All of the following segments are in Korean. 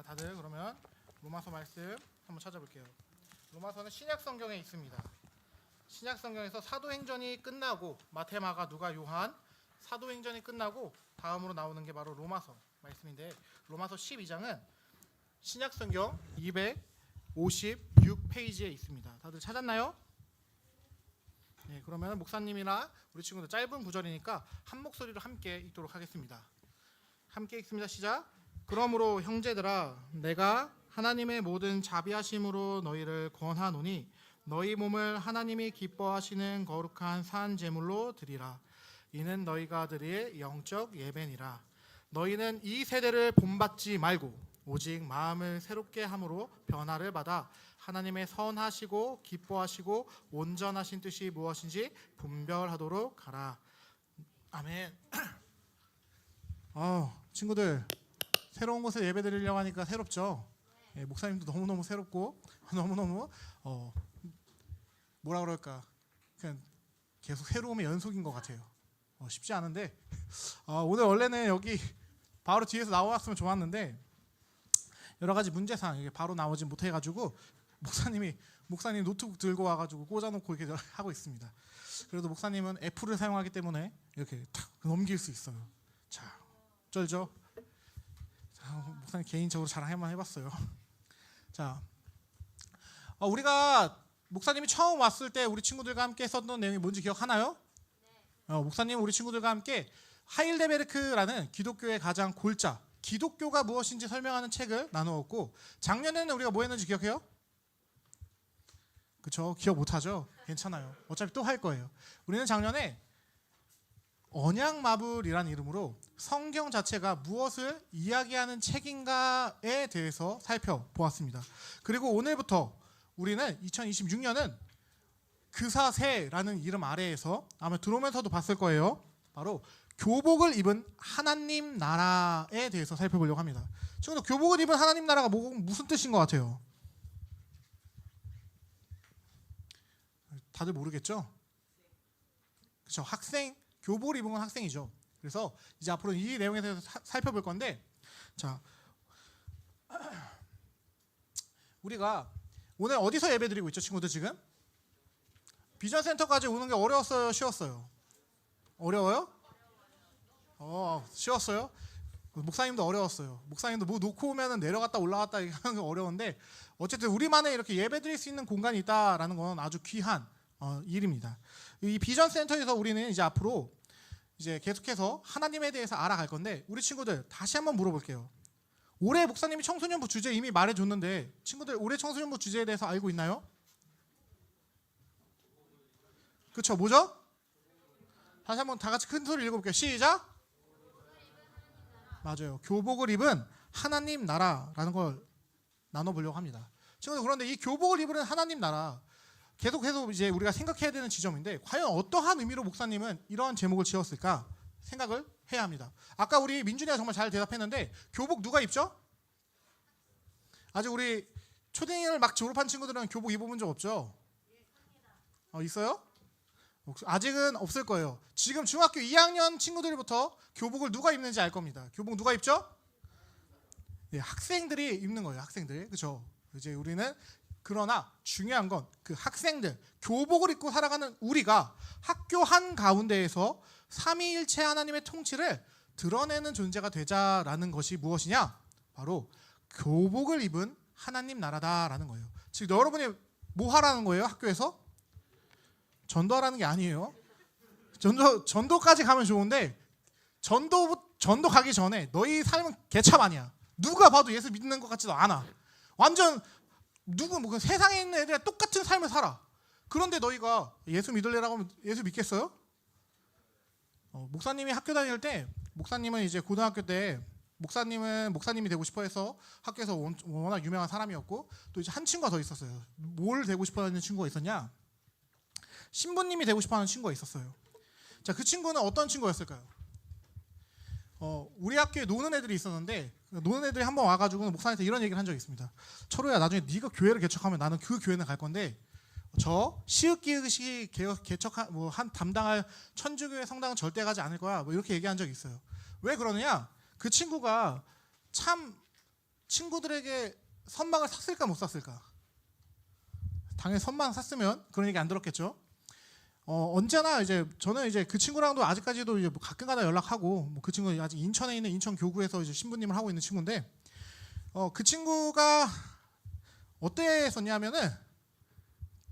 다들 그러면 로마서 말씀 한번 찾아볼게요. 로마서는 신약 성경에 있습니다. 신약 성경에서 사도행전이 끝나고 마태, 마가, 누가, 요한 사도행전이 끝나고 다음으로 나오는 게 바로 로마서 말씀인데, 로마서 12장은 신약 성경 256페이지에 있습니다. 다들 찾았나요? 네, 그러면 목사님이나 우리 친구들 짧은 구절이니까 한 목소리로 함께 읽도록 하겠습니다. 함께 읽습니다. 시작. 그러므로 형제들아, 내가 하나님의 모든 자비하심으로 너희를 권하노니 너희 몸을 하나님이 기뻐하시는 거룩한 산 제물로 드리라. 이는 너희가 드릴 영적 예배니라. 너희는 이 세대를 본받지 말고 오직 마음을 새롭게 함으로 변화를 받아 하나님의 선하시고 기뻐하시고 온전하신 뜻이 무엇인지 분별하도록 하라. 아멘. 친구들, 새로운 곳에 예배 드리려고 하니까 새롭죠? 예, 목사님도 너무너무 새롭고 너무너무 뭐라 그럴까, 그냥 계속 새로움의 연속인 것 같아요. 쉽지 않은데 오늘 원래는 여기 바로 뒤에서 나왔으면 좋았는데 여러 가지 문제상 이게 바로 나오지 못해가지고 목사님 노트북 들고 와가지고 꽂아놓고 이렇게 하고 있습니다. 그래도 목사님은 애플을 사용하기 때문에 이렇게 탁 넘길 수 있어요. 자, 쩔죠? 자, 목사님 개인적으로 잘 한번 해봤어요. 자, 우리가 목사님이 처음 왔을 때 우리 친구들과 함께 썼던 내용이 뭔지 기억하나요? 목사님 우리 친구들과 함께 하일데베르크라는 기독교의 가장 골자, 기독교가 무엇인지 설명하는 책을 나누었고, 작년에는 우리가 뭐 했는지 기억해요? 그쵸? 기억 못하죠? 괜찮아요. 어차피 또 할 거예요. 우리는 작년에 언약마블이라는 이름으로 성경 자체가 무엇을 이야기하는 책인가에 대해서 살펴보았습니다. 그리고 오늘부터 우리는 2026년은 그사세라는 이름 아래에서 아마 들어오면서도 봤을 거예요. 바로 교복을 입은 하나님 나라에 대해서 살펴보려고 합니다. 지금 교복을 입은 하나님 나라가 무슨 뜻인 것 같아요? 다들 모르겠죠? 그렇죠. 학생, 교복을 입은 건 학생이죠. 그래서 이제 앞으로 이 내용에 대해서 살펴볼 건데, 자, 우리가 오늘 어디서 예배드리고 있죠, 친구들? 지금 비전센터까지 오는 게 어려웠어요, 쉬웠어요? 어려워요? 쉬웠어요? 목사님도 어려웠어요. 목사님도 뭐 놓고 오면은 내려갔다 올라갔다 하는 게 어려운데, 어쨌든 우리만의 이렇게 예배드릴 수 있는 공간이 있다라는 건 아주 귀한 일입니다. 이 비전센터에서 우리는 이제 앞으로 이제 계속해서 하나님에 대해서 알아갈 건데, 우리 친구들 다시 한번 물어볼게요. 올해 목사님이 청소년부 주제 이미 말해줬는데, 친구들 올해 청소년부 주제에 대해서 알고 있나요? 그쵸, 뭐죠? 다시 한번 다 같이 큰 소리 읽어볼게요. 시작. 맞아요. 교복을 입은 하나님 나라라는 걸 나눠보려고 합니다. 친구들, 그런데 이 교복을 입은 하나님 나라, 계속해서 이제 우리가 생각해야 되는 지점인데, 과연 어떠한 의미로 목사님은 이런 제목을 지었을까 생각을 해야 합니다. 아까 우리 민준이가 정말 잘 대답했는데, 교복 누가 입죠? 아직 우리 초등학교를 막 졸업한 친구들은 교복 입어본 적 없죠? 있어요? 아직은 없을 거예요. 지금 중학교 2학년 친구들부터 교복을 누가 입는지 알 겁니다. 교복 누가 입죠? 네, 학생들이 입는 거예요. 학생들, 그렇죠? 이제 우리는, 그러나 중요한 건 그 학생들, 교복을 입고 살아가는 우리가 학교 한 가운데에서 삼위일체 하나님의 통치를 드러내는 존재가 되자라는 것이 무엇이냐? 바로 교복을 입은 하나님 나라다라는 거예요. 즉 여러분이 뭐 하라는 거예요? 학교에서? 전도하라는 게 아니에요. 전도까지 가면 좋은데, 전도 가기 전에 너희 삶은 개참 아니야. 누가 봐도 예수 믿는 것 같지도 않아. 완전 뭐 세상에 있는 애들이랑 똑같은 삶을 살아. 그런데 너희가 예수 믿으려고 하면 예수 믿겠어요? 목사님이 학교 다닐 때, 목사님은 이제 고등학교 때 목사님이 되고 싶어 해서 학교에서 워낙 유명한 사람이었고, 또 이제 한 친구가 더 있었어요. 뭘 되고 싶어 하는 친구가 있었냐? 신부님이 되고 싶어 하는 친구가 있었어요. 자, 그 친구는 어떤 친구였을까요? 우리 학교에 노는 애들이 있었는데, 노는 애들이 한번 와가지고 목사님한테 이런 얘기를 한 적이 있습니다. 철호야, 나중에 네가 교회를 개척하면 나는 그 교회는 갈 건데, 저 시읒기읒이 개척한 한 담당할 천주교회 성당은 절대 가지 않을 거야. 뭐 이렇게 얘기한 적이 있어요. 왜 그러느냐? 그 친구가 참 친구들에게 선망을 샀을까 못 샀을까? 당연히 선망 샀으면 그런 얘기 안 들었겠죠. 언제나 이제 저는 이제 그 친구랑도 아직까지도 이제 뭐 가끔가다 연락하고, 뭐 그 친구 아직 인천에 있는 인천 교구에서 이제 신부님을 하고 있는 친구인데, 그 친구가 어땠었냐면은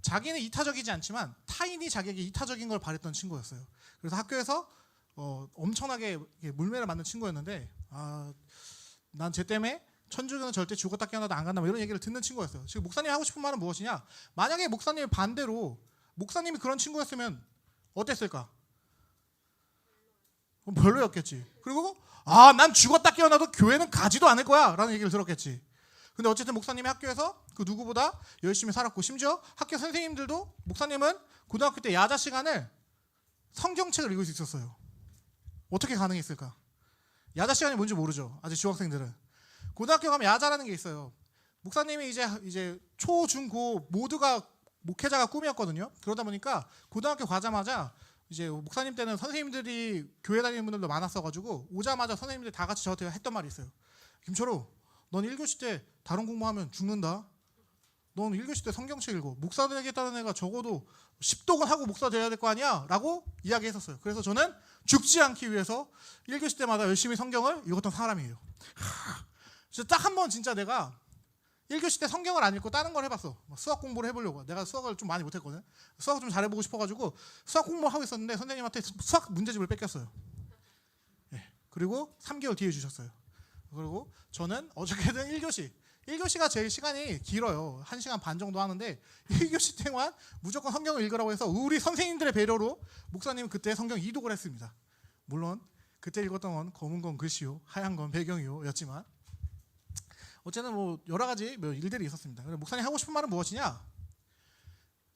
자기는 이타적이지 않지만 타인이 자기에게 이타적인 걸 바랬던 친구였어요. 그래서 학교에서 엄청나게 물매를 맞는 친구였는데, 난 쟤 때문에 천주교는 절대 죽었다 깨어나도 안 간다, 뭐 이런 얘기를 듣는 친구였어요. 지금 목사님이 하고 싶은 말은 무엇이냐? 만약에 목사님이 반대로 목사님이 그런 친구였으면 어땠을까? 그럼 별로였겠지. 그리고 난 죽었다 깨어나도 교회는 가지도 않을 거야 라는 얘기를 들었겠지. 근데 어쨌든 목사님이 학교에서 그 누구보다 열심히 살았고, 심지어 학교 선생님들도 목사님은 고등학교 때 야자 시간을 성경책을 읽을 수 있었어요. 어떻게 가능했을까? 야자 시간이 뭔지 모르죠, 아직 중학생들은. 고등학교 가면 야자라는 게 있어요. 목사님이 이제 초, 중, 고 모두가 목회자가 꿈이었거든요. 그러다 보니까 고등학교 가자마자 이제 목사님 때는 선생님들이 교회 다니는 분들도 많았어가지고 오자마자 선생님들 다 같이 저한테 했던 말이 있어요. 김철호, 넌 1교시 때 다른 공부하면 죽는다. 넌 1교시 때 성경책 읽어. 목사 되겠다는 애가 적어도 10독은 하고 목사 돼야 될 거 아니야? 라고 이야기했었어요. 그래서 저는 죽지 않기 위해서 1교시 때마다 열심히 성경을 읽었던 사람이에요. 딱 한 번 진짜 내가 1교시 때 성경을 안 읽고 다른 걸 해봤어. 수학 공부를 해보려고. 내가 수학을 좀 많이 못했거든. 수학을 좀 잘해보고 싶어가지고 수학 공부를 하고 있었는데 선생님한테 수학 문제집을 뺏겼어요. 그리고 3개월 뒤에 주셨어요. 그리고 저는 어저께는 1교시가 제일 시간이 길어요. 1시간 반 정도 하는데 1교시 때만 무조건 성경을 읽으라고 해서 우리 선생님들의 배려로 목사님은 그때 성경 2독을 했습니다. 물론 그때 읽었던 건 검은 건 글씨요, 하얀 건 배경이요 였지만 어쨌든 뭐 여러 가지 일들이 있었습니다. 목사님 하고 싶은 말은 무엇이냐?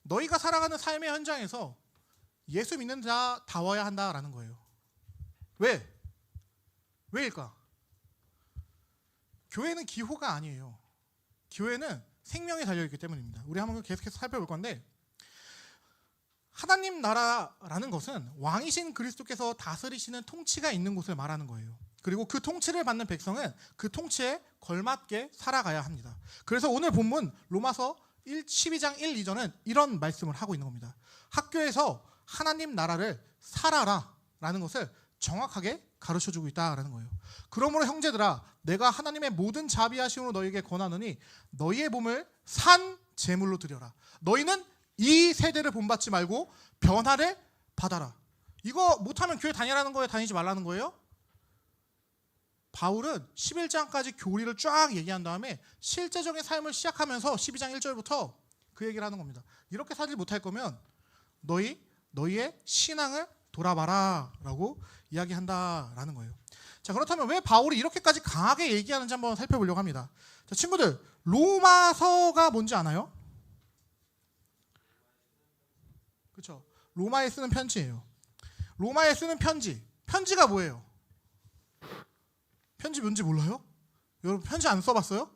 너희가 살아가는 삶의 현장에서 예수 믿는 자다워야 한다라는 거예요. 왜일까? 교회는 기호가 아니에요. 교회는 생명이 달려있기 때문입니다. 우리 한번 계속해서 살펴볼 건데, 하나님 나라라는 것은 왕이신 그리스도께서 다스리시는 통치가 있는 곳을 말하는 거예요. 그리고 그 통치를 받는 백성은 그 통치에 걸맞게 살아가야 합니다. 그래서 오늘 본문 로마서 12장 1, 2절은 이런 말씀을 하고 있는 겁니다. 학교에서 하나님 나라를 살아라 라는 것을 정확하게 가르쳐주고 있다라는 거예요. 그러므로 형제들아, 내가 하나님의 모든 자비하심으로 너희에게 권하노니 너희의 몸을 산 제물로 드려라. 너희는 이 세대를 본받지 말고 변화를 받아라. 이거 못하면 교회 다니라는 거예요? 다니지 말라는 거예요? 바울은 11장까지 교리를 쫙 얘기한 다음에 실제적인 삶을 시작하면서 12장 1절부터 그 얘기를 하는 겁니다. 이렇게 살지 못할 거면 너희의 신앙을 돌아봐라 라고 이야기한다라는 거예요. 자, 그렇다면 왜 바울이 이렇게까지 강하게 얘기하는지 한번 살펴보려고 합니다. 자, 친구들, 로마서가 뭔지 아나요? 그렇죠. 로마에 쓰는 편지예요. 로마에 쓰는 편지가 뭐예요? 편지 뭔지 몰라요? 여러분 편지 안 써봤어요?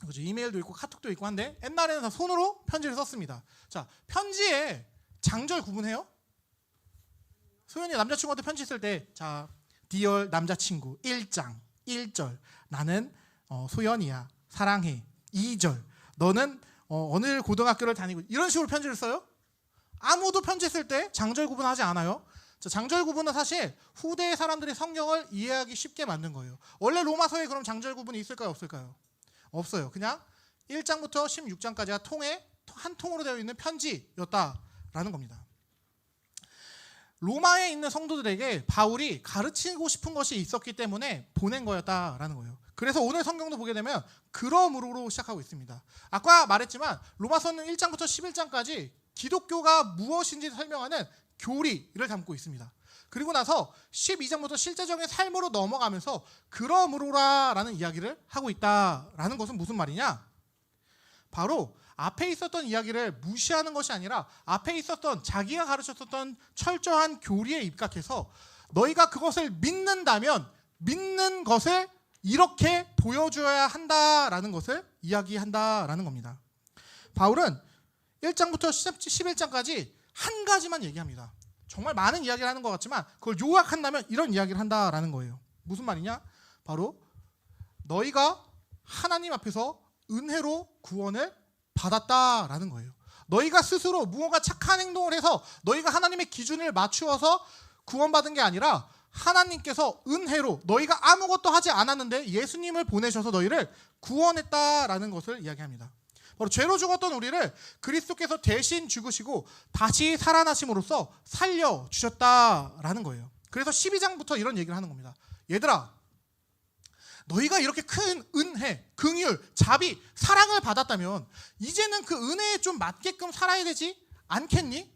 그렇죠. 이메일도 있고 카톡도 있고 한데 옛날에는 다 손으로 편지를 썼습니다. 자, 편지에 장절 구분해요? 소연이 남자친구한테 편지 쓸 때, 자, 디얼 남자친구 1장 1절 나는 소연이야 사랑해. 2절 너는 어느 고등학교를 다니고, 이런 식으로 편지를 써요? 아무도 편지 쓸 때 장절 구분하지 않아요. 자, 장절 구분은 사실 후대의 사람들이 성경을 이해하기 쉽게 만든 거예요. 원래 로마서에 그럼 장절 구분이 있을까요, 없을까요? 없어요. 그냥 1장부터 16장까지가 한 통으로 되어 있는 편지였다라는 겁니다. 로마에 있는 성도들에게 바울이 가르치고 싶은 것이 있었기 때문에 보낸 거였다라는 거예요. 그래서 오늘 성경도 보게 되면 그러므로로 시작하고 있습니다. 아까 말했지만 로마서는 1장부터 11장까지 기독교가 무엇인지 설명하는 교리를 담고 있습니다. 그리고 나서 12장부터 실제적인 삶으로 넘어가면서 그러므로라라는 이야기를 하고 있다라는 것은 무슨 말이냐? 바로 앞에 있었던 이야기를 무시하는 것이 아니라 앞에 있었던 자기가 가르쳤었던 철저한 교리에 입각해서 너희가 그것을 믿는다면 믿는 것을 이렇게 보여줘야 한다라는 것을 이야기한다라는 겁니다. 바울은 1장부터 11장까지 한 가지만 얘기합니다. 정말 많은 이야기를 하는 것 같지만 그걸 요약한다면 이런 이야기를 한다라는 거예요. 무슨 말이냐? 바로 너희가 하나님 앞에서 은혜로 구원을 받았다라는 거예요. 너희가 스스로 무언가 착한 행동을 해서 너희가 하나님의 기준을 맞추어서 구원받은 게 아니라 하나님께서 은혜로 너희가 아무것도 하지 않았는데 예수님을 보내셔서 너희를 구원했다라는 것을 이야기합니다. 바로 죄로 죽었던 우리를 그리스도께서 대신 죽으시고 다시 살아나심으로써 살려주셨다라는 거예요. 그래서 12장부터 이런 얘기를 하는 겁니다. 얘들아, 너희가 이렇게 큰 은혜, 긍휼, 자비, 사랑을 받았다면 이제는 그 은혜에 좀 맞게끔 살아야 되지 않겠니?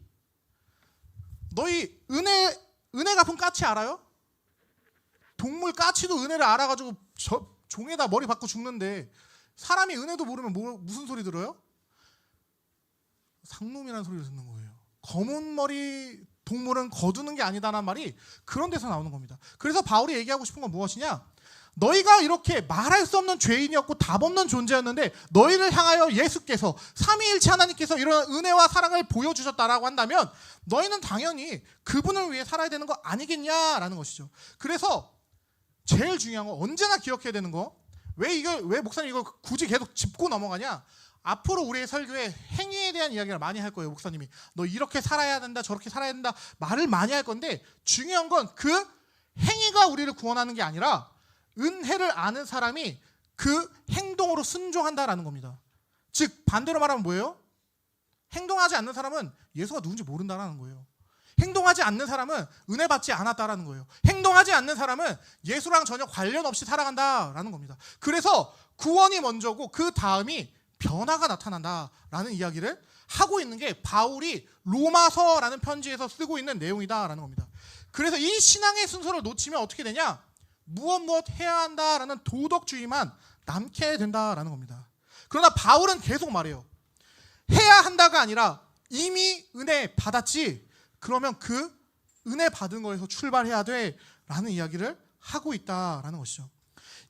너희 은혜 갚은 까치 알아요? 동물 까치도 은혜를 알아가지고 종에다 머리 박고 죽는데 사람이 은혜도 모르면 무슨 소리 들어요? 상놈이라는 소리를 듣는 거예요. 검은 머리 동물은 거두는 게 아니다라는 말이 그런 데서 나오는 겁니다. 그래서 바울이 얘기하고 싶은 건 무엇이냐? 너희가 이렇게 말할 수 없는 죄인이었고 답 없는 존재였는데 너희를 향하여 예수께서 삼위일체 하나님께서 이런 은혜와 사랑을 보여주셨다라고 한다면 너희는 당연히 그분을 위해 살아야 되는 거 아니겠냐라는 것이죠. 그래서 제일 중요한 거 언제나 기억해야 되는 거, 왜 목사님 이걸 굳이 계속 짚고 넘어가냐? 앞으로 우리의 설교에 행위에 대한 이야기를 많이 할 거예요. 목사님이 너 이렇게 살아야 된다 저렇게 살아야 된다 말을 많이 할 건데 중요한 건 그 행위가 우리를 구원하는 게 아니라 은혜를 아는 사람이 그 행동으로 순종한다라는 겁니다. 즉 반대로 말하면 뭐예요? 행동하지 않는 사람은 예수가 누군지 모른다라는 거예요. 행동하지 않는 사람은 은혜 받지 않았다라는 거예요. 행동하지 않는 사람은 예수랑 전혀 관련 없이 살아간다라는 겁니다. 그래서 구원이 먼저고 그 다음이 변화가 나타난다라는 이야기를 하고 있는 게 바울이 로마서라는 편지에서 쓰고 있는 내용이다라는 겁니다. 그래서 이 신앙의 순서를 놓치면 어떻게 되냐? 무엇 해야 한다라는 도덕주의만 남게 된다라는 겁니다. 그러나 바울은 계속 말해요. 해야 한다가 아니라 이미 은혜 받았지. 그러면 그 은혜 받은 거에서 출발해야 돼 라는 이야기를 하고 있다라는 것이죠.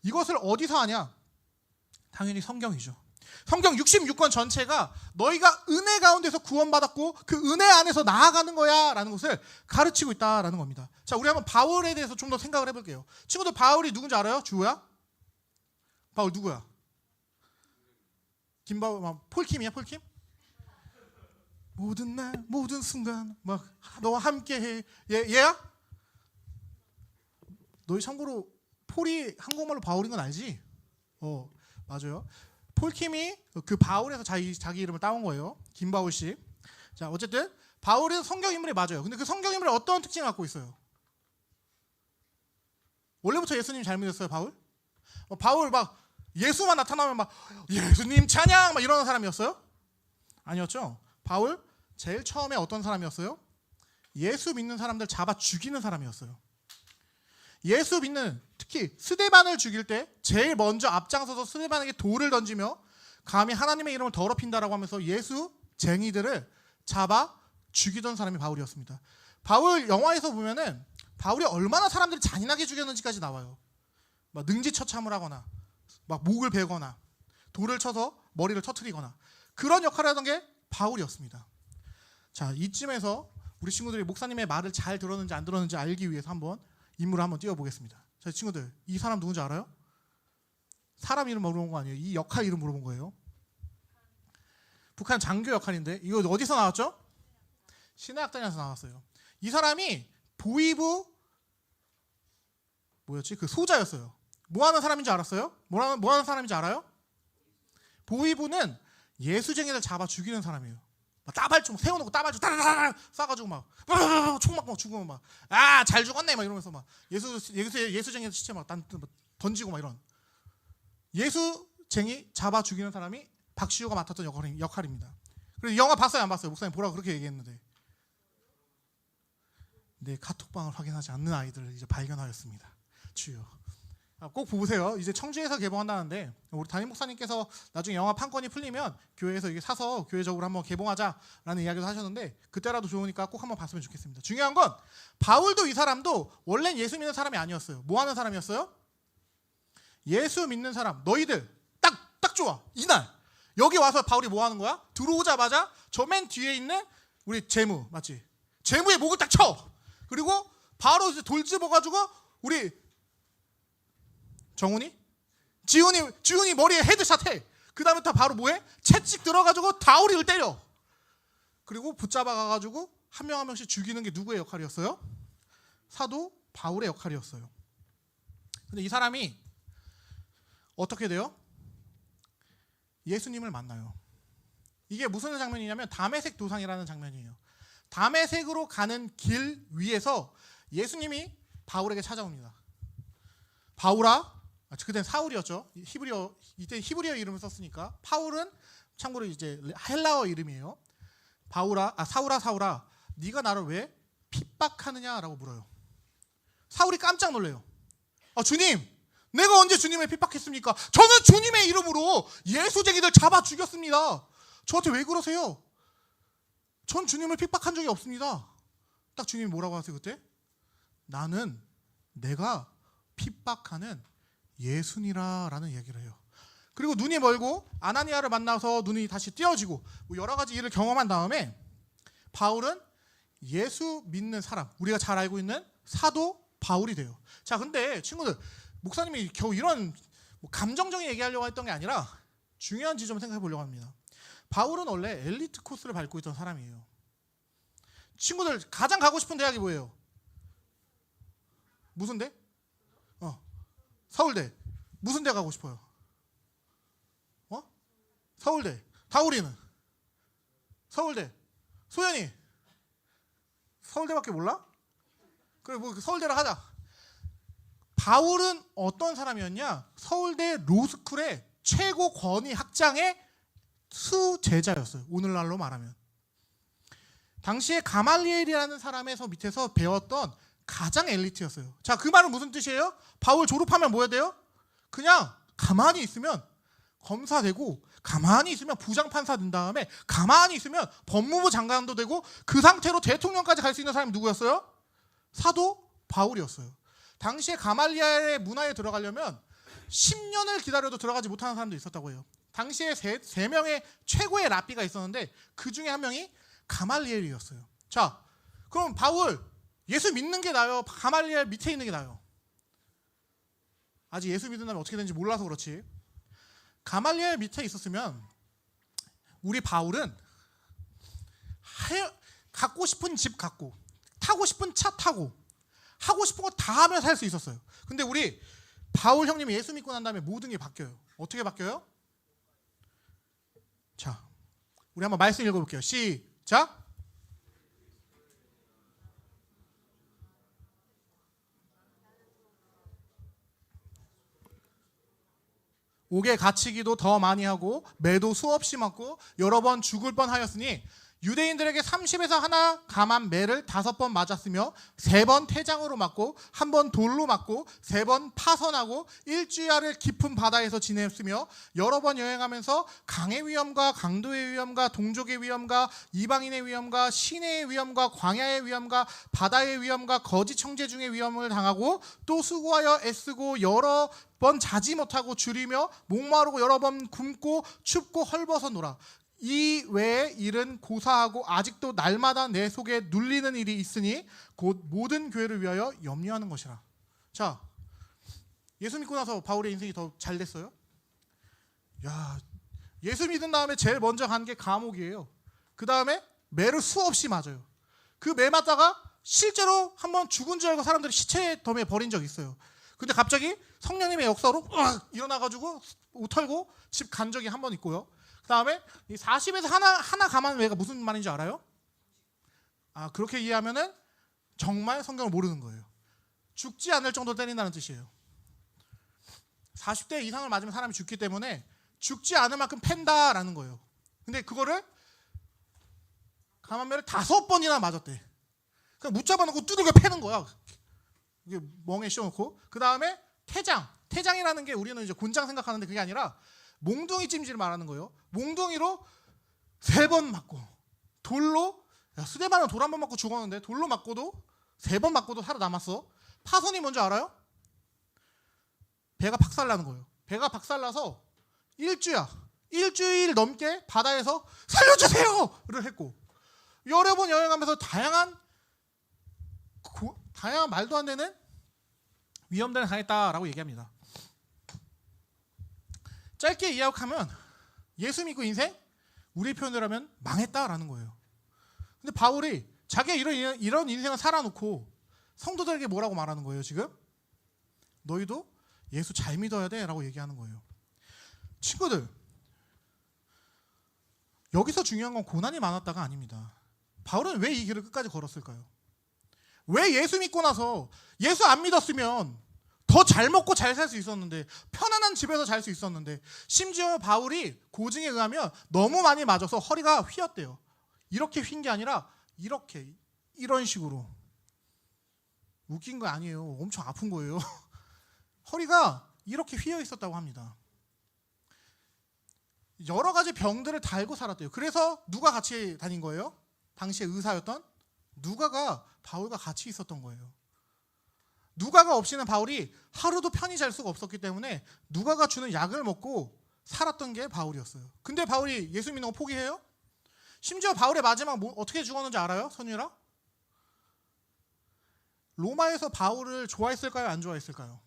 이것을 어디서 하냐? 당연히 성경이죠. 성경 66권 전체가 너희가 은혜 가운데서 구원받았고 그 은혜 안에서 나아가는 거야 라는 것을 가르치고 있다라는 겁니다. 자, 우리 한번 바울에 대해서 좀 더 생각을 해볼게요. 친구들 바울이 누군지 알아요? 주호야? 바울 누구야? 김바울, 폴킴이야 폴킴? 모든 날 모든 순간 막 너와 함께해. 얘야? 너희 참고로 폴이 한국말로 바울인 건 알지? 맞아요. 폴킴이 그 바울에서 자기 이름을 따온 거예요. 김바울 씨. 자, 어쨌든 바울은 성경 인물이 맞아요. 근데 그 성경 인물이 어떤 특징을 갖고 있어요? 원래부터 예수님 잘 믿었어요, 바울? 바울 막 예수만 나타나면 막 예수님 찬양 막 이러는 사람이었어요? 아니었죠. 바울 제일 처음에 어떤 사람이었어요? 예수 믿는 사람들 잡아 죽이는 사람이었어요. 예수 믿는, 특히 스데반을 죽일 때 제일 먼저 앞장서서 스데반에게 돌을 던지며 감히 하나님의 이름을 더럽힌다라고 하면서 예수쟁이들을 잡아 죽이던 사람이 바울이었습니다. 바울 영화에서 보면은 바울이 얼마나 사람들을 잔인하게 죽였는지까지 나와요. 막 능지처참을 하거나 막 목을 베거나 돌을 쳐서 머리를 터뜨리거나 그런 역할을 하던 게 바울이었습니다. 자, 이쯤에서 우리 친구들이 목사님의 말을 잘 들었는지 안 들었는지 알기 위해서 한번 인물을 한번 띄워보겠습니다. 자, 친구들, 이 사람 누군지 알아요? 사람 이름 물어본 거 아니에요. 이 역할 이름 물어본 거예요. 북한 장교 역할인데 이거 어디서 나왔죠? 신해학단에서 나왔어요. 이 사람이 보위부 뭐였지? 그 소자였어요. 뭐 하는 사람인지 알았어요? 뭐 하는 사람인지 알아요? 보위부는 예수쟁이들 잡아 죽이는 사람이에요. 따발총 세워놓고 따발총 따라라라 쏴가지고 막 총 맞고 죽으면 막 잘 죽었네 막 이러면서 막 예수쟁이 시체 막 던지고 막 이런 예수쟁이 잡아 죽이는 사람이 박시우가 맡았던 역할입니다. 그래서 영화 봤어요 안 봤어요? 목사님 보라고 그렇게 얘기했는데 내 카톡방을 확인하지 않는 아이들을 이제 발견하였습니다. 주여. 꼭 보세요. 이제 청주에서 개봉한다는데 우리 담임 목사님께서 나중에 영화 판권이 풀리면 교회에서 이게 사서 교회적으로 한번 개봉하자라는 이야기도 하셨는데 그때라도 좋으니까 꼭 한번 봤으면 좋겠습니다. 중요한 건 바울도 이 사람도 원래는 예수 믿는 사람이 아니었어요. 뭐 하는 사람이었어요? 예수 믿는 사람. 너희들 딱 좋아. 이날 여기 와서 바울이 뭐 하는 거야? 들어오자마자 저 맨 뒤에 있는 우리 재무 맞지? 재무의 목을 딱 쳐. 그리고 바로 이제 돌 집어가지고 우리 정훈이? 지훈이 머리에 헤드샷 해. 그 다음에 다 바로 뭐해? 채찍 들어가지고 다우리를 때려. 그리고 붙잡아 가가지고 한 명 한 명씩 죽이는 게 누구의 역할이었어요? 사도 바울의 역할이었어요. 근데 이 사람이 어떻게 돼요? 예수님을 만나요. 이게 무슨 장면이냐면 다메섹 도상이라는 장면이에요. 다메섹으로 가는 길 위에서 예수님이 바울에게 찾아옵니다. 바울아, 그때는 사울이었죠. 이때 히브리어 이름을 썼으니까. 바울은 참고로 이제 헬라어 이름이에요. 사울아, 네가 나를 왜 핍박하느냐라고 물어요. 사울이 깜짝 놀래요. 주님, 내가 언제 주님을 핍박했습니까? 저는 주님의 이름으로 예수쟁이들 잡아 죽였습니다. 저한테 왜 그러세요? 전 주님을 핍박한 적이 없습니다. 딱 주님이 뭐라고 하세요 그때? 나는 내가 핍박하는 예수니라라는 얘기를 해요. 그리고 눈이 멀고 아나니아를 만나서 눈이 다시 띄어지고 여러 가지 일을 경험한 다음에 바울은 예수 믿는 사람, 우리가 잘 알고 있는 사도 바울이 돼요. 자, 근데 친구들, 목사님이 겨우 이런 감정적인 얘기하려고 했던 게 아니라 중요한 지점을 생각해 보려고 합니다. 바울은 원래 엘리트 코스를 밟고 있던 사람이에요. 친구들 가장 가고 싶은 대학이 뭐예요? 무슨 대? 서울대. 무슨 대 가고 싶어요? 서울대. 다우리는? 서울대. 소연이? 서울대밖에 몰라? 그래, 서울대라 하자. 바울은 어떤 사람이었냐? 서울대 로스쿨의 최고 권위 학장의 수제자였어요. 오늘날로 말하면. 당시에 가말리엘이라는 사람에서 밑에서 배웠던 가장 엘리트였어요. 자, 그 말은 무슨 뜻이에요? 바울 졸업하면 뭐 해야 돼요? 그냥 가만히 있으면 검사 되고, 가만히 있으면 부장판사 된 다음에 가만히 있으면 법무부 장관도 되고, 그 상태로 대통령까지 갈 수 있는 사람이 누구였어요? 사도 바울이었어요. 당시에 가말리엘의 문화에 들어가려면 10년을 기다려도 들어가지 못하는 사람도 있었다고 해요. 당시에 세 명의 최고의 랍비가 있었는데 그 중에 한 명이 가말리엘이었어요. 자, 그럼 바울 예수 믿는 게 나아요? 가말리엘 밑에 있는 게 나아요? 아직 예수 믿는다면 어떻게 되는지 몰라서 그렇지. 가말리엘 밑에 있었으면 우리 바울은 갖고 싶은 집 갖고, 타고 싶은 차 타고, 하고 싶은 거 다 하면 살 수 있었어요. 근데 우리 바울 형님이 예수 믿고 난 다음에 모든 게 바뀌어요. 어떻게 바뀌어요? 자, 우리 한번 말씀 읽어볼게요. 시작. 옥에 갇히기도 더 많이 하고 매도 수없이 맞고 여러 번 죽을 뻔하였으니 유대인들에게 30에서 하나 감한 매를 5번 맞았으며 3번 태장으로 맞고 1번 돌로 맞고 3번 파선하고 일주야를 깊은 바다에서 지냈으며 여러 번 여행하면서 강의 위험과 강도의 위험과 동족의 위험과 이방인의 위험과 시내의 위험과 광야의 위험과 바다의 위험과 거짓 청제 중의 위험을 당하고 또 수고하여 애쓰고 여러 번 자지 못하고 줄이며 목마르고 여러 번 굶고 춥고 헐벗어 놀아. 이 외의 일은 고사하고 아직도 날마다 내 속에 눌리는 일이 있으니 곧 모든 교회를 위하여 염려하는 것이라. 자, 예수 믿고 나서 바울의 인생이 더 잘 됐어요? 야, 예수 믿은 다음에 제일 먼저 간 게 감옥이에요. 그 다음에 매를 수없이 맞아요. 그 매 맞다가 실제로 한번 죽은 줄 알고 사람들이 시체 덤에 버린 적이 있어요. 근데 갑자기 성령님의 역사로 일어나가지고 옷 털고 집 간 적이 한 번 있고요. 그 다음에 40에서 하나 감한 외가 무슨 말인지 알아요? 그렇게 이해하면은 정말 성경을 모르는 거예요. 죽지 않을 정도로 때린다는 뜻이에요. 40대 이상을 맞으면 사람이 죽기 때문에 죽지 않을 만큼 팬다라는 거예요. 근데 그거를 감한매를 5번이나 맞았대. 그냥 붙잡아 놓고 두들겨 패는 거야. 이게 멍에 씌워놓고. 그 다음에 태장이라는 게 우리는 이제 곤장 생각하는데 그게 아니라 몽둥이 찜질을 말하는 거예요. 몽둥이로 3번 맞고, 돌로, 수대만은 돌 1번 맞고 죽었는데 돌로 맞고도 3번 맞고도 살아남았어. 파선이 뭔지 알아요? 배가 박살나는 거예요. 배가 박살나서 일주일 넘게 바다에서 살려주세요를 했고, 여러 번 여행하면서 다양한 말도 안 되는 위험들을 당했다라고 얘기합니다. 짧게 이야기하면 예수 믿고 인생 우리 표현을 하면 망했다라는 거예요. 근데 바울이 자기가 이런 인생을 살아놓고 성도들에게 뭐라고 말하는 거예요? 지금 너희도 예수 잘 믿어야 돼 라고 얘기하는 거예요. 친구들, 여기서 중요한 건 고난이 많았다가 아닙니다. 바울은 왜 이 길을 끝까지 걸었을까요? 왜 예수 믿고 나서 예수 안 믿었으면 더 잘 먹고 잘 살 수 있었는데, 편안한 집에서 잘 수 있었는데, 심지어 바울이 고증에 의하면 너무 많이 맞아서 허리가 휘었대요. 이렇게 휜 게 아니라 이런 식으로. 웃긴 거 아니에요. 엄청 아픈 거예요. 허리가 이렇게 휘어 있었다고 합니다. 여러 가지 병들을 달고 살았대요. 그래서 누가 같이 다닌 거예요? 당시에 의사였던 누가가 바울과 같이 있었던 거예요. 누가가 없이는 바울이 하루도 편히 잘 수가 없었기 때문에 누가가 주는 약을 먹고 살았던 게 바울이었어요. 근데 바울이 예수 믿는 거 포기해요? 심지어 바울의 마지막 어떻게 죽었는지 알아요? 선유라? 로마에서 바울을 좋아했을까요? 안 좋아했을까요?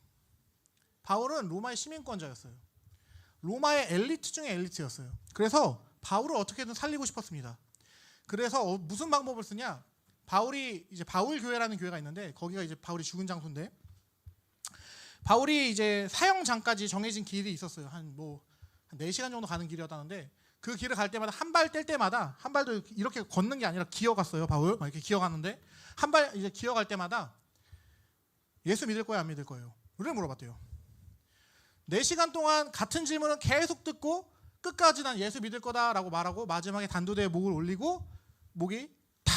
바울은 로마의 시민권자였어요. 로마의 엘리트 중에 엘리트였어요. 그래서 바울을 어떻게든 살리고 싶었습니다. 그래서 무슨 방법을 쓰냐? 바울이 이제 바울 교회라는 교회가 있는데, 거기가 이제 바울이 죽은 장소인데, 바울이 이제 사형장까지 정해진 길이 있었어요. 한 4시간 정도 가는 길이었다는데, 그 길을 갈 때마다 한 발 뗄 때마다, 한 발도 이렇게 걷는 게 아니라 기어갔어요. 바울 막 이렇게 기어가는데, 한 발 이제 기어갈 때마다 예수 믿을 거야 안 믿을 거예요? 를 물어봤대요. 4시간 동안 같은 질문을 계속 듣고 끝까지 난 예수 믿을 거다라고 말하고, 마지막에 단도대에 목을 올리고 목이 탁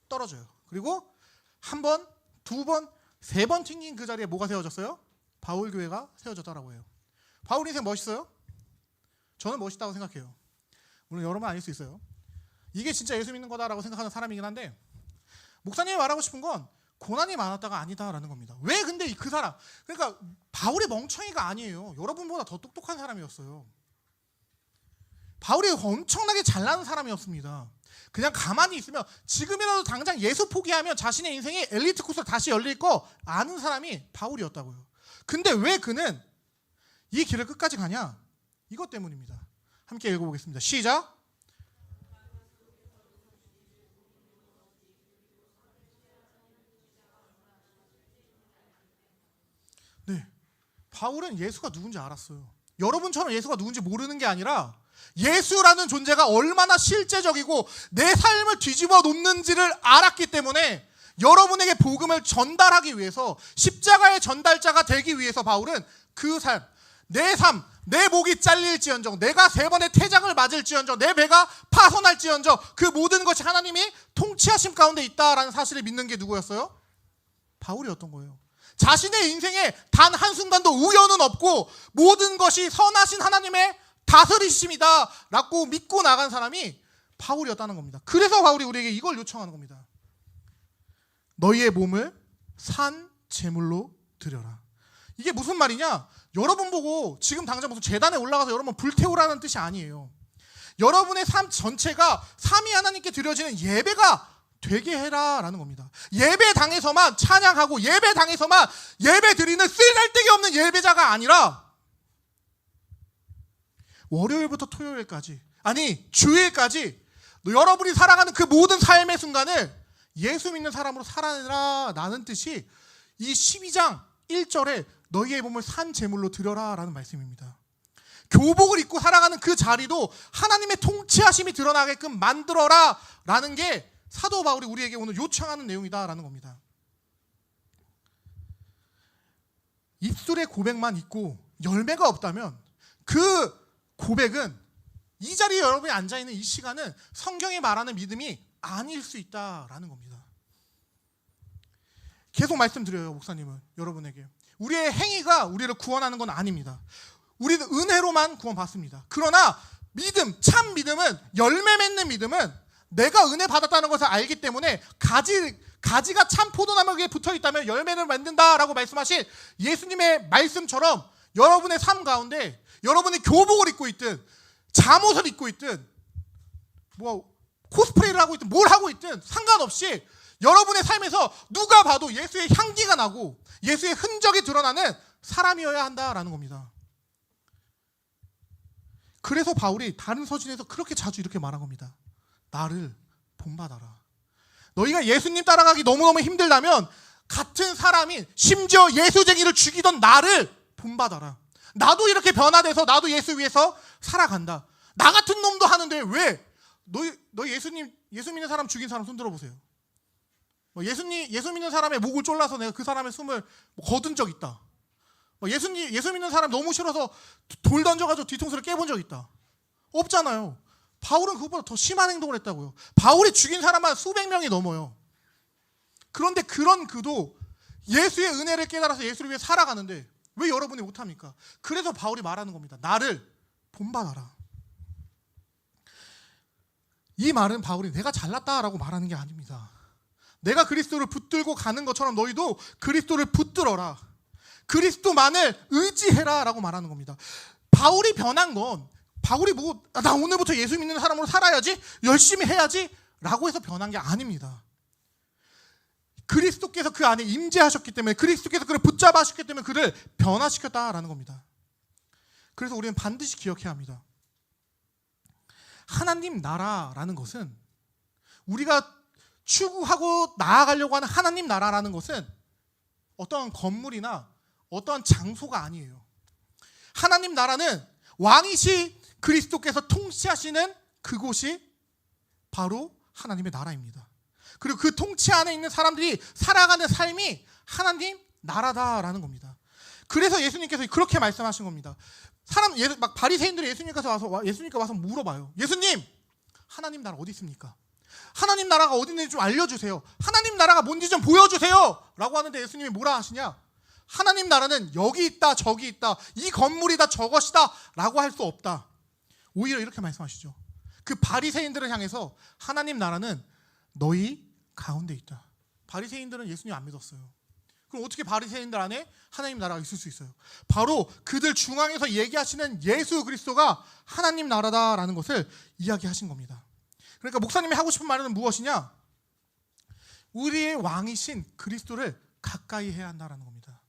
떨어져요. 그리고 한 번, 두 번, 세 번 튕긴 그 자리에 뭐가 세워졌어요? 바울 교회가 세워졌다라고 해요. 바울 인생 멋있어요? 저는 멋있다고 생각해요. 물론 여러분 아닐 수 있어요. 이게 진짜 예수 믿는 거다라고 생각하는 사람이긴 한데, 목사님이 말하고 싶은 건 고난이 많았다가 아니다라는 겁니다. 왜 근데 그 사람, 그러니까 바울이 멍청이가 아니에요. 여러분보다 더 똑똑한 사람이었어요. 바울이 엄청나게 잘나는 사람이었습니다. 그냥 가만히 있으면 지금이라도 당장 예수 포기하면 자신의 인생이 엘리트 코스로 다시 열릴 거 아는 사람이 바울이었다고요. 근데 왜 그는 이 길을 끝까지 가냐? 이것 때문입니다. 함께 읽어보겠습니다. 시작. 네, 바울은 예수가 누군지 알았어요. 여러분처럼 예수가 누군지 모르는 게 아니라 예수라는 존재가 얼마나 실제적이고 내 삶을 뒤집어 놓는지를 알았기 때문에 여러분에게 복음을 전달하기 위해서, 십자가의 전달자가 되기 위해서 바울은 그 삶, 내 목이 잘릴지언정, 내가 3번의 태장을 맞을지언정, 내 배가 파손할지언정, 그 모든 것이 하나님이 통치하심 가운데 있다라는 사실을 믿는 게 누구였어요? 바울이었던 거예요. 자신의 인생에 단 한순간도 우연은 없고 모든 것이 선하신 하나님의 다스리심이다 라고 믿고 나간 사람이 바울이었다는 겁니다. 그래서 바울이 우리에게 이걸 요청하는 겁니다. 너희의 몸을 산 제물로 드려라. 이게 무슨 말이냐? 여러분 보고 지금 당장 무슨 재단에 올라가서 여러분 불태우라는 뜻이 아니에요. 여러분의 삶 전체가 삼위 하나님께 드려지는 예배가 되게 해라라는 겁니다. 예배당에서만 찬양하고 예배당에서만 예배 드리는 쓸데기 없는 예배자가 아니라 월요일부터 토요일까지, 아니 주일까지 여러분이 살아가는 그 모든 삶의 순간을 예수 믿는 사람으로 살아내라라는 뜻이 이 12장 1절에 너희의 몸을 산 제물로 드려라 라는 말씀입니다. 교복을 입고 살아가는 그 자리도 하나님의 통치하심이 드러나게끔 만들어라 라는 게 사도 바울이 우리에게 오늘 요청하는 내용이다라는 겁니다. 입술의 고백만 있고 열매가 없다면 그 고백은, 이 자리에 여러분이 앉아있는 이 시간은 성경이 말하는 믿음이 아닐 수 있다라는 겁니다. 계속 말씀드려요, 목사님은 여러분에게. 우리의 행위가 우리를 구원하는 건 아닙니다. 우리는 은혜로만 구원받습니다. 그러나 믿음, 참 믿음은, 열매 맺는 믿음은 내가 은혜 받았다는 것을 알기 때문에 가지가 참 포도나무에 붙어있다면 열매를 맺는다라고 말씀하신 예수님의 말씀처럼 여러분의 삶 가운데 여러분이 교복을 입고 있든 잠옷을 입고 있든 코스프레를 하고 있든 뭘 하고 있든 상관없이 여러분의 삶에서 누가 봐도 예수의 향기가 나고 예수의 흔적이 드러나는 사람이어야 한다라는 겁니다. 그래서 바울이 다른 서신에서 그렇게 자주 이렇게 말한 겁니다. 나를 본받아라. 너희가 예수님 따라가기 너무너무 힘들다면 같은 사람인 심지어 예수쟁이를 죽이던 나를 본받아라. 나도 이렇게 변화돼서 나도 예수 위해서 살아간다. 나 같은 놈도 하는데 왜? 너 예수 믿는 사람 죽인 사람 손 들어보세요. 예수 믿는 사람의 목을 졸라서 내가 그 사람의 숨을 거둔 적 있다. 예수 믿는 사람 너무 싫어서 돌 던져가지고 뒤통수를 깨본 적 있다. 없잖아요. 바울은 그것보다 더 심한 행동을 했다고요. 바울이 죽인 사람만 수백 명이 넘어요. 그런데 그런 그도 예수의 은혜를 깨달아서 예수를 위해 살아가는데 왜 여러분이 못합니까? 그래서 바울이 말하는 겁니다. 나를 본받아라. 이 말은 바울이 내가 잘났다라고 말하는 게 아닙니다. 내가 그리스도를 붙들고 가는 것처럼 너희도 그리스도를 붙들어라. 그리스도만을 의지해라 라고 말하는 겁니다. 바울이 변한 건 바울이 나 오늘부터 예수 믿는 사람으로 살아야지, 열심히 해야지 라고 해서 변한 게 아닙니다. 그리스도께서 그 안에 임재하셨기 때문에, 그리스도께서 그를 붙잡아 하셨기 때문에 그를 변화시켰다라는 겁니다. 그래서 우리는 반드시 기억해야 합니다. 하나님 나라라는 것은, 우리가 추구하고 나아가려고 하는 하나님 나라라는 것은 어떠한 건물이나 어떠한 장소가 아니에요. 하나님 나라는 왕이시 그리스도께서 통치하시는 그곳이 바로 하나님의 나라입니다. 그리고 그 통치 안에 있는 사람들이 살아가는 삶이 하나님 나라다라는 겁니다. 그래서 예수님께서 그렇게 말씀하신 겁니다. 바리새인들이 예수님께 와서 물어봐요. 예수님, 하나님 나라 어디 있습니까? 하나님 나라가 어디 있는지 좀 알려주세요. 하나님 나라가 뭔지 좀 보여주세요 라고 하는데 예수님이 뭐라 하시냐? 하나님 나라는 여기 있다 저기 있다, 이 건물이다 저것이다 라고 할 수 없다. 오히려 이렇게 말씀하시죠. 그 바리새인들을 향해서 하나님 나라는 너희 가운데 있다. 바리새인들은 예수님 안 믿었어요. 그럼 어떻게 바리새인들 안에 하나님 나라가 있을 수 있어요? 바로 그들 중앙에서 얘기하시는 예수 그리스도가 하나님 나라다라는 것을 이야기하신 겁니다. 그러니까 목사님이 하고 싶은 말은 무엇이냐? 우리의 왕이신 그리스도를 가까이 해야 한다는 겁니다.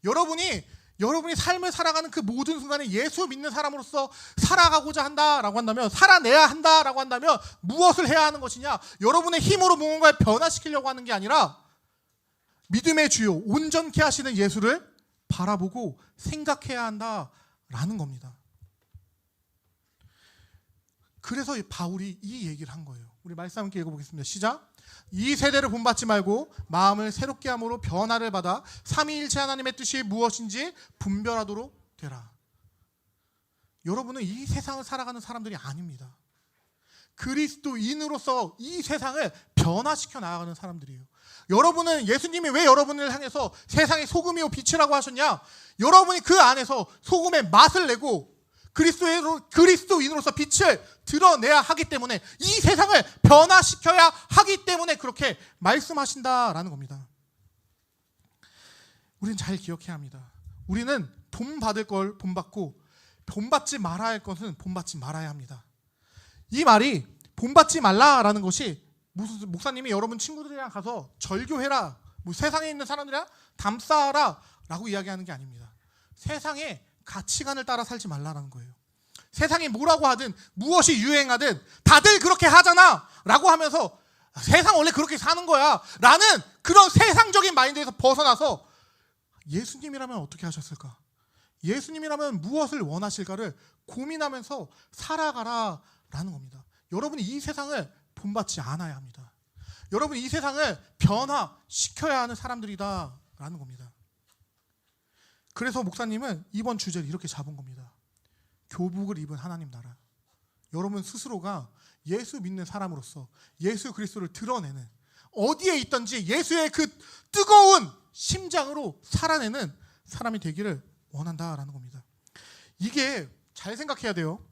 여러분이 삶을 살아가는 그 모든 순간에 예수 믿는 사람으로서 살아가고자 한다라고 한다면, 살아내야 한다라고 한다면 무엇을 해야 하는 것이냐? 여러분의 힘으로 무언가를 변화시키려고 하는 게 아니라 믿음의 주요 온전케 하시는 예수를 바라보고 생각해야 한다라는 겁니다. 그래서 바울이 이 얘기를 한 거예요. 우리 말씀 함께 읽어보겠습니다. 시작. 이 세대를 본받지 말고 마음을 새롭게 함으로 변화를 받아 삼위일체 하나님의 뜻이 무엇인지 분별하도록 되라. 여러분은 이 세상을 살아가는 사람들이 아닙니다. 그리스도인으로서 이 세상을 변화시켜 나아가는 사람들이에요. 여러분은, 예수님이 왜 여러분을 향해서 세상의 소금이요 빛이라고 하셨냐? 여러분이 그 안에서 소금의 맛을 내고 그리스도인으로서 빛을 드러내야 하기 때문에, 이 세상을 변화시켜야 하기 때문에 그렇게 말씀하신다라는 겁니다. 우리는 잘 기억해야 합니다. 우리는 본받을 걸 본받고 본받지 말아야 할 것은 본받지 말아야 합니다. 이 말이 본받지 말라라는 것이 무슨 목사님이 여러분 친구들이랑 가서 절교해라, 세상에 있는 사람들이랑 담쌓아라 라고 이야기하는 게 아닙니다. 세상의 가치관을 따라 살지 말라는 거예요. 세상이 뭐라고 하든 무엇이 유행하든 다들 그렇게 하잖아 라고 하면서 세상 원래 그렇게 사는 거야 라는 그런 세상적인 마인드에서 벗어나서 예수님이라면 어떻게 하셨을까? 예수님이라면 무엇을 원하실까를 고민하면서 살아가라 라는 겁니다. 여러분이 이 세상을 본받지 않아야 합니다. 여러분이 이 세상을 변화시켜야 하는 사람들이다 라는 겁니다. 그래서 목사님은 이번 주제를 이렇게 잡은 겁니다. 교복을 입은 하나님 나라. 여러분 스스로가 예수 믿는 사람으로서 예수 그리스도를 드러내는, 어디에 있든지 예수의 그 뜨거운 심장으로 살아내는 사람이 되기를 원한다라는 겁니다. 이게 잘 생각해야 돼요.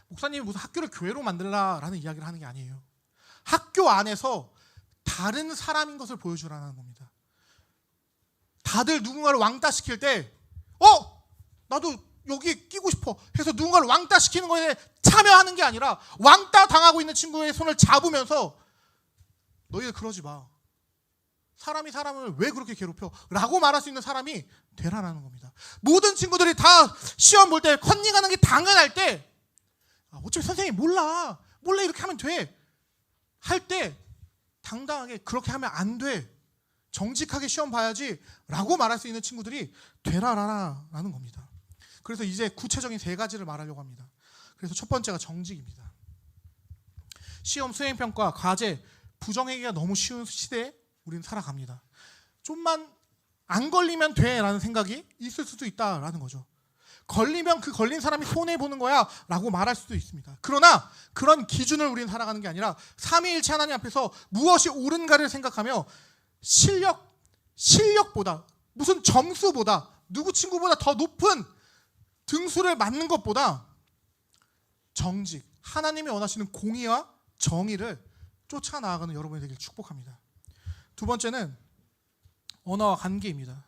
목사님이 무슨 학교를 교회로 만들라라는 이야기를 하는 게 아니에요. 학교 안에서 다른 사람인 것을 보여주라는 겁니다. 다들 누군가를 왕따시킬 때 나도 여기 끼고 싶어 해서 누군가를 왕따시키는 거에 참여하는 게 아니라 왕따 당하고 있는 친구의 손을 잡으면서 너희들 그러지 마. 사람이 사람을 왜 그렇게 괴롭혀? 라고 말할 수 있는 사람이 되라라는 겁니다. 모든 친구들이 다 시험 볼 때 컨닝하는 게 당연할 때 어차피 선생님이 몰라 이렇게 하면 돼 할 때 당당하게 그렇게 하면 안 돼, 정직하게 시험 봐야지 라고 말할 수 있는 친구들이 되라라는 겁니다. 그래서 이제 구체적인 3가지를 말하려고 합니다. 그래서 첫 번째가 정직입니다. 시험, 수행평가, 과제, 부정행위가 너무 쉬운 시대에 우리는 살아갑니다. 좀만 안 걸리면 돼라는 생각이 있을 수도 있다라는 거죠. 걸리면 그 걸린 사람이 손해보는 거야 라고 말할 수도 있습니다. 그러나 그런 기준을 우리는 살아가는 게 아니라 삼위일체 하나님 앞에서 무엇이 옳은가를 생각하며 실력보다, 무슨 점수보다, 누구 친구보다 더 높은 등수를 맞는 것보다 정직, 하나님이 원하시는 공의와 정의를 쫓아 나아가는 여러분이 되길 축복합니다. 두 번째는 언어와 관계입니다.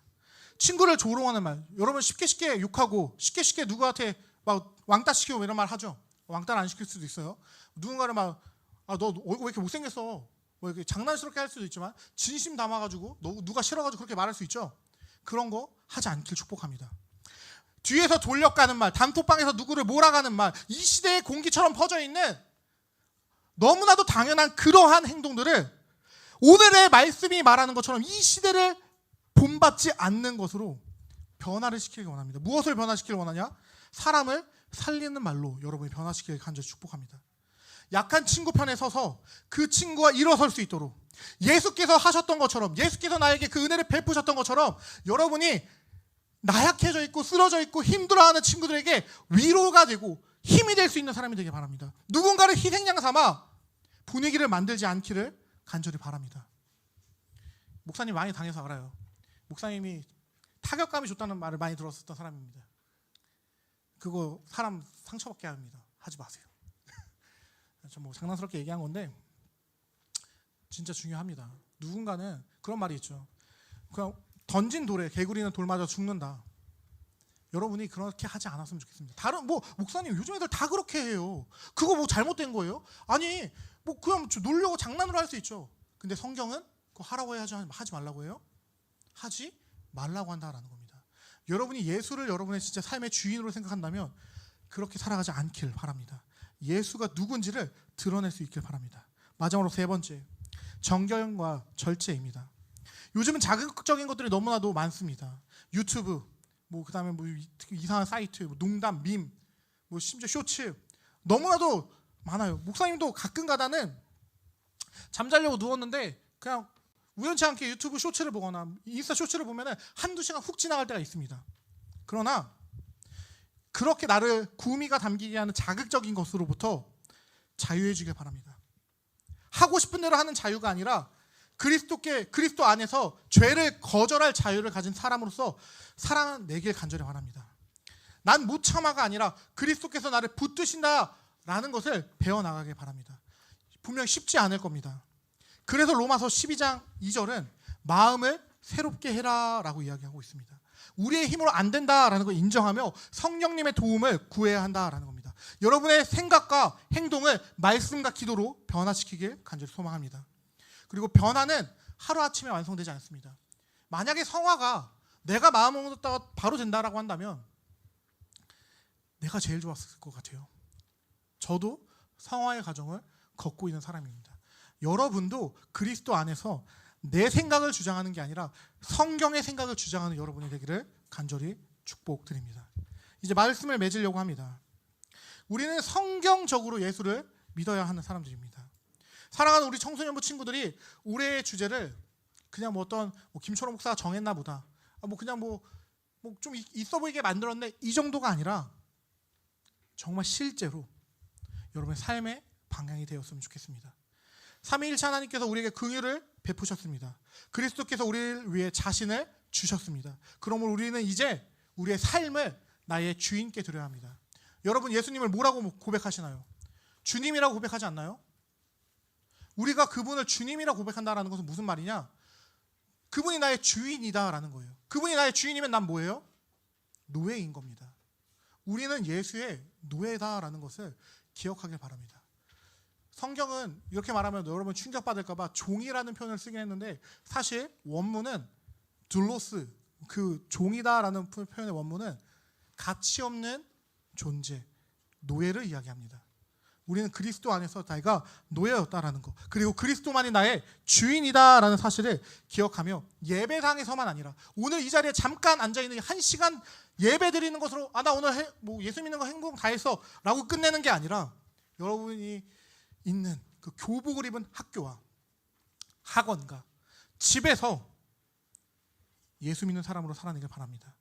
친구를 조롱하는 말, 여러분 쉽게 욕하고 쉽게 누구한테 막 왕따 시키고 이런 말 하죠. 왕따를 안 시킬 수도 있어요. 누군가를 막 너 왜 이렇게 못생겼어, 뭐 이렇게 장난스럽게 할 수도 있지만 진심 담아가지고 누가 싫어가지고 그렇게 말할 수 있죠. 그런 거 하지 않길 축복합니다. 뒤에서 돌려가는 말, 단톡방에서 누구를 몰아가는 말, 이 시대의 공기처럼 퍼져 있는 너무나도 당연한 그러한 행동들을 오늘의 말씀이 말하는 것처럼 이 시대를 본받지 않는 것으로 변화를 시키길 원합니다. 무엇을 변화시키길 원하냐? 사람을 살리는 말로 여러분이 변화시키길 간절히 축복합니다. 약한 친구 편에 서서 그 친구가 일어설 수 있도록 예수께서 하셨던 것처럼, 예수께서 나에게 그 은혜를 베푸셨던 것처럼 여러분이 나약해져 있고 쓰러져 있고 힘들어하는 친구들에게 위로가 되고 힘이 될 수 있는 사람이 되길 바랍니다. 누군가를 희생양 삼아 분위기를 만들지 않기를 간절히 바랍니다. 목사님 많이 당해서 알아요. 목사님이 타격감이 좋다는 말을 많이 들었었던 사람입니다. 그거 사람 상처받게 합니다. 하지 마세요. 저 뭐 장난스럽게 얘기한 건데 진짜 중요합니다. 누군가는 그런 말이 있죠. 그냥 던진 돌에 개구리는 돌 맞아 죽는다. 여러분이 그렇게 하지 않았으면 좋겠습니다. 다른 목사님 요즘 애들 다 그렇게 해요. 그거 뭐 잘못된 거예요? 아니 뭐 그냥 놀려고 장난으로 할 수 있죠. 근데 성경은 그거 하라고 해야지 하지 말라고 해요? 하지 말라고 한다라는 겁니다. 여러분이 예수를 여러분의 진짜 삶의 주인으로 생각한다면 그렇게 살아가지 않길 바랍니다. 예수가 누군지를 드러낼 수 있길 바랍니다. 마지막으로 3번째, 정결과 절제입니다. 요즘은 자극적인 것들이 너무나도 많습니다. 유튜브, 그다음에 이상한 사이트, 농담, 밈, 심지어 쇼츠 너무나도 많아요. 목사님도 가끔가다는 잠자려고 누웠는데 그냥 우연치 않게 유튜브 쇼츠를 보거나 인스타 쇼츠를 보면은 한두 시간 훅 지나갈 때가 있습니다. 그러나 그렇게 나를 구미가 담기게 하는 자극적인 것으로부터 자유해지길 바랍니다. 하고 싶은 대로 하는 자유가 아니라 그리스도 안에서 죄를 거절할 자유를 가진 사람으로서 살아내길 간절히 바랍니다. 난 못 참아가 아니라 그리스도께서 나를 붙드신다라는 것을 배워나가길 바랍니다. 분명 쉽지 않을 겁니다. 그래서 로마서 12장 2절은 마음을 새롭게 해라라고 이야기하고 있습니다. 우리의 힘으로 안 된다라는 걸 인정하며 성령님의 도움을 구해야 한다라는 겁니다. 여러분의 생각과 행동을 말씀과 기도로 변화시키길 간절히 소망합니다. 그리고 변화는 하루아침에 완성되지 않습니다. 만약에 성화가 내가 마음을 먹었다가 바로 된다라고 한다면 내가 제일 좋았을 것 같아요. 저도 성화의 과정을 걷고 있는 사람입니다. 여러분도 그리스도 안에서 내 생각을 주장하는 게 아니라 성경의 생각을 주장하는 여러분이 되기를 간절히 축복드립니다. 이제 말씀을 맺으려고 합니다. 우리는 성경적으로 예수를 믿어야 하는 사람들입니다. 사랑하는 우리 청소년부 친구들이 올해의 주제를 그냥 김철호 목사가 정했나 보다, 그냥 좀 있어 보이게 만들었네, 이 정도가 아니라 정말 실제로 여러분의 삶의 방향이 되었으면 좋겠습니다. 삼위일체 하나님께서 우리에게 긍휼을 베푸셨습니다. 그리스도께서 우리를 위해 자신을 주셨습니다. 그러므로 우리는 이제 우리의 삶을 나의 주인께 드려야 합니다. 여러분 예수님을 뭐라고 고백하시나요? 주님이라고 고백하지 않나요? 우리가 그분을 주님이라고 고백한다는 것은 무슨 말이냐? 그분이 나의 주인이다라는 거예요. 그분이 나의 주인이면 난 뭐예요? 노예인 겁니다. 우리는 예수의 노예다라는 것을 기억하길 바랍니다. 성경은 이렇게 말하면 여러분 충격받을까봐 종이라는 표현을 쓰긴 했는데 사실 원문은 둘로스, 그 종이다라는 표현의 원문은 가치 없는 존재, 노예를 이야기합니다. 우리는 그리스도 안에서 자기가 노예였다라는 거, 그리고 그리스도만이 나의 주인이다라는 사실을 기억하며 예배당에서만 아니라 오늘 이 자리에 잠깐 앉아있는 1시간 예배 드리는 것으로 나 오늘 예수 믿는 거 행복 다 했어 라고 끝내는 게 아니라 여러분이 있는 그 교복을 입은 학교와 학원과 집에서 예수 믿는 사람으로 살아내길 바랍니다.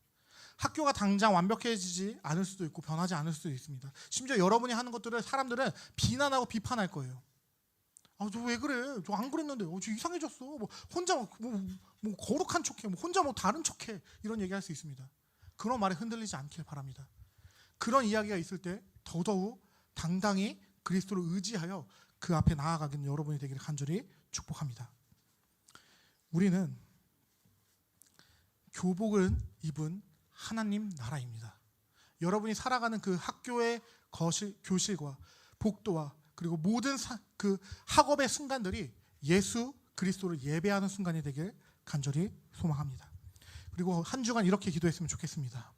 학교가 당장 완벽해지지 않을 수도 있고 변하지 않을 수도 있습니다. 심지어 여러분이 하는 것들을 사람들은 비난하고 비판할 거예요. 너 왜 그래? 저 안 그랬는데. 저 이상해졌어. 혼자 거룩한 척해. 혼자 다른 척해. 이런 얘기할 수 있습니다. 그런 말에 흔들리지 않길 바랍니다. 그런 이야기가 있을 때 더더욱 당당히 그리스도를 의지하여 그 앞에 나아가는 여러분이 되기를 간절히 축복합니다. 우리는 교복을 입은 하나님 나라입니다. 여러분이 살아가는 그 학교의 교실과 복도와 그리고 모든 그 학업의 순간들이 예수 그리스도를 예배하는 순간이 되길 간절히 소망합니다. 그리고 한 주간 이렇게 기도했으면 좋겠습니다.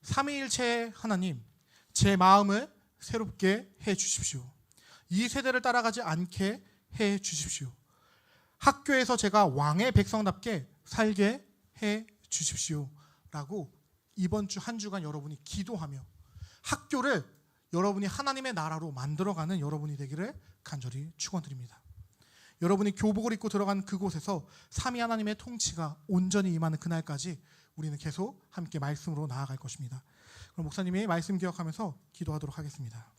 삼위일체 하나님, 제 마음을 새롭게 해 주십시오. 이 세대를 따라가지 않게 해 주십시오. 학교에서 제가 왕의 백성답게 살게 해 주십시오 라고 이번 주 한 주간 여러분이 기도하며 학교를 여러분이 하나님의 나라로 만들어가는 여러분이 되기를 간절히 축원드립니다. 여러분이 교복을 입고 들어간 그곳에서 삼위 하나님의 통치가 온전히 임하는 그날까지 우리는 계속 함께 말씀으로 나아갈 것입니다. 그럼 목사님이 말씀 기억하면서 기도하도록 하겠습니다.